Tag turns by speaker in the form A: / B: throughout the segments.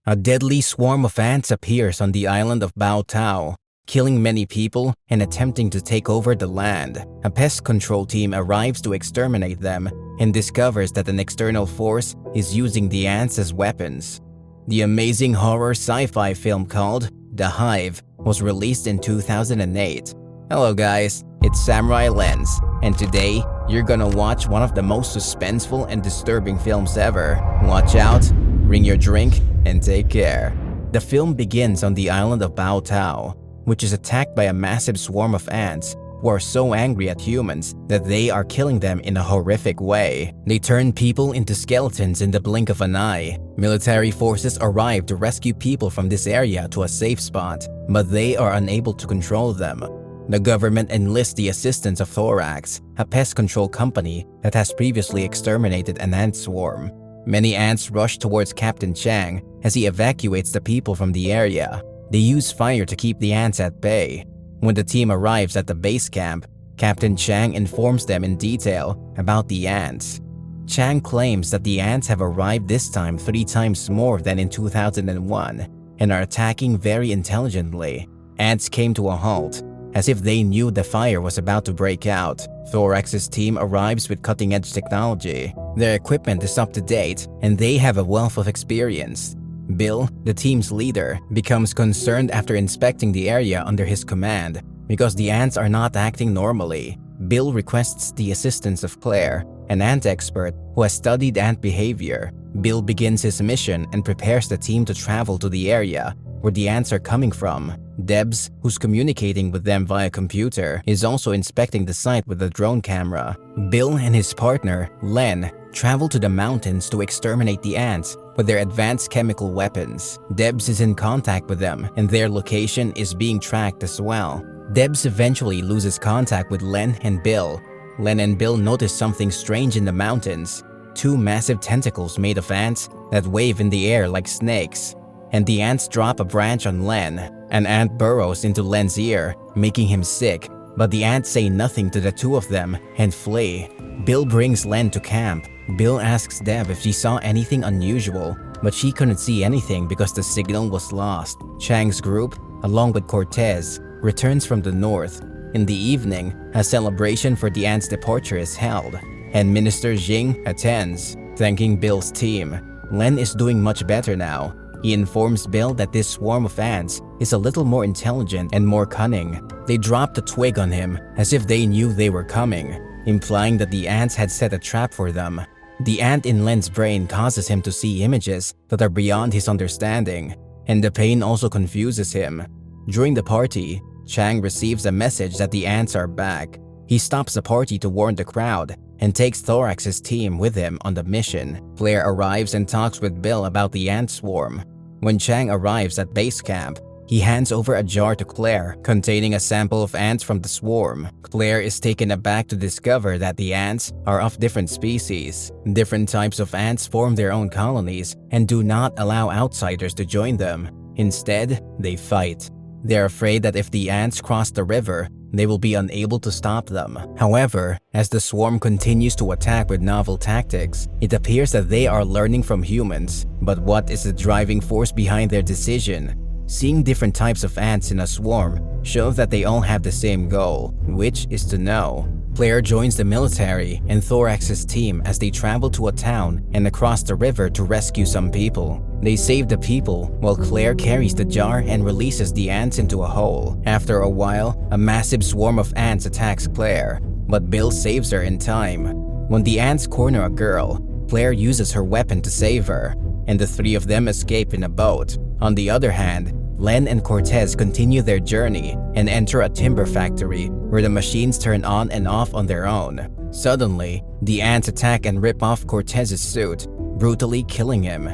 A: A deadly swarm of ants appears on the island of Bao Tao, killing many people and attempting to take over the land. A pest control team arrives to exterminate them and discovers that an external force is using the ants as weapons. The amazing horror sci-fi film called The Hive was released in 2008. Hello guys, it's Samurai Lens, and today you're gonna watch one of the most suspenseful and disturbing films ever. Watch out, bring your drink, and take care. The film begins on the island of Bao Tao, which is attacked by a massive swarm of ants who are so angry at humans that they are killing them in a horrific way. They turn people into skeletons in the blink of an eye. Military forces arrive to rescue people from this area to a safe spot, but they are unable to control them. The government enlists the assistance of Thorax, a pest control company that has previously exterminated an ant swarm. Many ants rush towards Captain Chang as he evacuates the people from the area. They use fire to keep the ants at bay. When the team arrives at the base camp, Captain Chang informs them in detail about the ants. Chang claims that the ants have arrived this time 3 times more than in 2001 and are attacking very intelligently. Ants came to a halt, as if they knew the fire was about to break out. Thorax's team arrives with cutting-edge technology. Their equipment is up to date, and they have a wealth of experience. Bill, the team's leader, becomes concerned after inspecting the area under his command because the ants are not acting normally. Bill requests the assistance of Claire, an ant expert who has studied ant behavior. Bill begins his mission and prepares the team to travel to the area where the ants are coming from. Debs, who's communicating with them via computer, is also inspecting the site with a drone camera. Bill and his partner, Len, travel to the mountains to exterminate the ants with their advanced chemical weapons. Debs is in contact with them, and their location is being tracked as well. Debs eventually loses contact with Len and Bill. Len and Bill notice something strange in the mountains: 2 massive tentacles made of ants that wave in the air like snakes. And the ants drop a branch on Len. An ant burrows into Len's ear, making him sick, but the ants say nothing to the 2 of them and flee. Bill brings Len to camp. Bill asks Deb if she saw anything unusual, but she couldn't see anything because the signal was lost. Chang's group, along with Cortez, returns from the north. In the evening, a celebration for the ants' departure is held, and Minister Jing attends, thanking Bill's team. Len is doing much better now. He informs Bill that this swarm of ants is a little more intelligent and more cunning. They dropped a twig on him as if they knew they were coming, implying that the ants had set a trap for them. The ant in Len's brain causes him to see images that are beyond his understanding, and the pain also confuses him. During the party, Chang receives a message that the ants are back. He stops the party to warn the crowd and takes Thorax's team with him on the mission. Claire arrives and talks with Bill about the ant swarm. When Chang arrives at base camp, he hands over a jar to Claire containing a sample of ants from the swarm. Claire is taken aback to discover that the ants are of different species. Different types of ants form their own colonies and do not allow outsiders to join them. Instead, they fight. They're afraid that if the ants cross the river, they will be unable to stop them. However, as the swarm continues to attack with novel tactics, it appears that they are learning from humans. But what is the driving force behind their decision? Seeing different types of ants in a swarm shows that they all have the same goal, which is to know. Claire joins the military and Thorax's team as they travel to a town and across the river to rescue some people. They save the people while Claire carries the jar and releases the ants into a hole. After a while, a massive swarm of ants attacks Claire, but Bill saves her in time. When the ants corner a girl, Claire uses her weapon to save her, and the 3 of them escape in a boat. On the other hand, Len and Cortez continue their journey and enter a timber factory where the machines turn on and off on their own. Suddenly, the ants attack and rip off Cortez's suit, brutally killing him.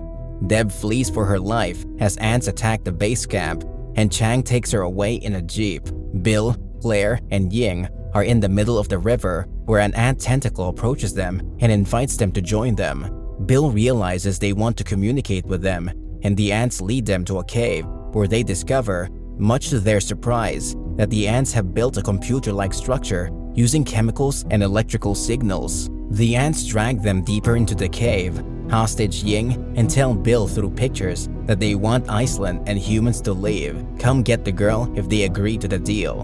A: Deb flees for her life as ants attack the base camp, and Chang takes her away in a jeep. Bill, Claire, and Ying are in the middle of the river where an ant tentacle approaches them and invites them to join them. Bill realizes they want to communicate with them, and the ants lead them to a cave where they discover, much to their surprise, that the ants have built a computer-like structure using chemicals and electrical signals. The ants drag them deeper into the cave, hostage Ying, and tell Bill through pictures that they want Iceland and humans to leave. Come get the girl if they agree to the deal.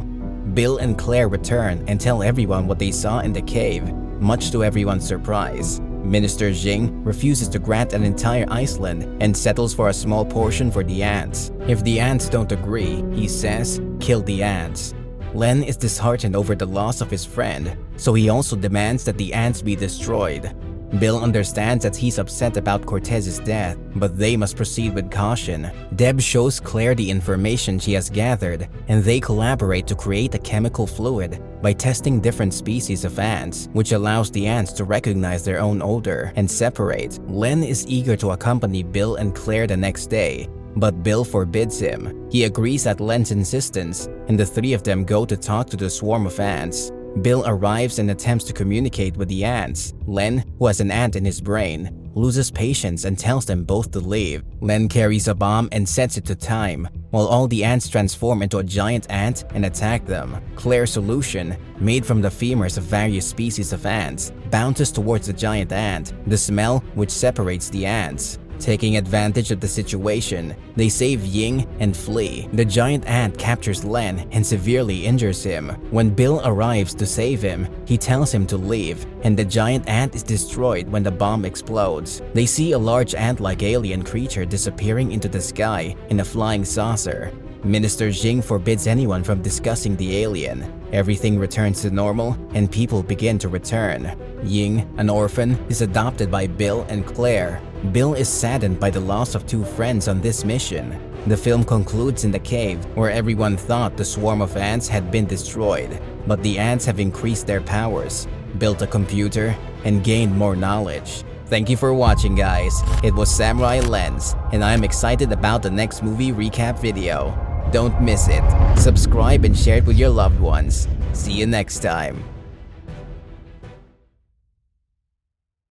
A: Bill and Claire return and tell everyone what they saw in the cave, much to everyone's surprise. Minister Jing refuses to grant an entire Iceland and settles for a small portion for the ants. If the ants don't agree, he says, kill the ants. Len is disheartened over the loss of his friend, so he also demands that the ants be destroyed. Bill understands that he's upset about Cortez's death, but they must proceed with caution. Deb shows Claire the information she has gathered, and they collaborate to create a chemical fluid by testing different species of ants, which allows the ants to recognize their own odor and separate. Len is eager to accompany Bill and Claire the next day, but Bill forbids him. He agrees at Len's insistence, and the three of them go to talk to the swarm of ants. Bill arrives and attempts to communicate with the ants. Len, who has an ant in his brain, loses patience and tells them both to leave. Len carries a bomb and sets it to time, while all the ants transform into a giant ant and attack them. Claire's solution, made from the femurs of various species of ants, bounces towards the giant ant, the smell which separates the ants. Taking advantage of the situation, they save Ying and flee. The giant ant captures Len and severely injures him. When Bill arrives to save him, he tells him to leave, and the giant ant is destroyed when the bomb explodes. They see a large ant-like alien creature disappearing into the sky in a flying saucer. Minister Jing forbids anyone from discussing the alien. Everything returns to normal, and people begin to return. Ying, an orphan, is adopted by Bill and Claire. Bill is saddened by the loss of two friends on this mission. The film concludes in the cave, where everyone thought the swarm of ants had been destroyed, but the ants have increased their powers, built a computer, and gained more knowledge. Thank you for watching, guys. It was Samurai Lens, and I am excited about the next movie recap video. Don't miss it. Subscribe and share it with your loved ones. See you next time.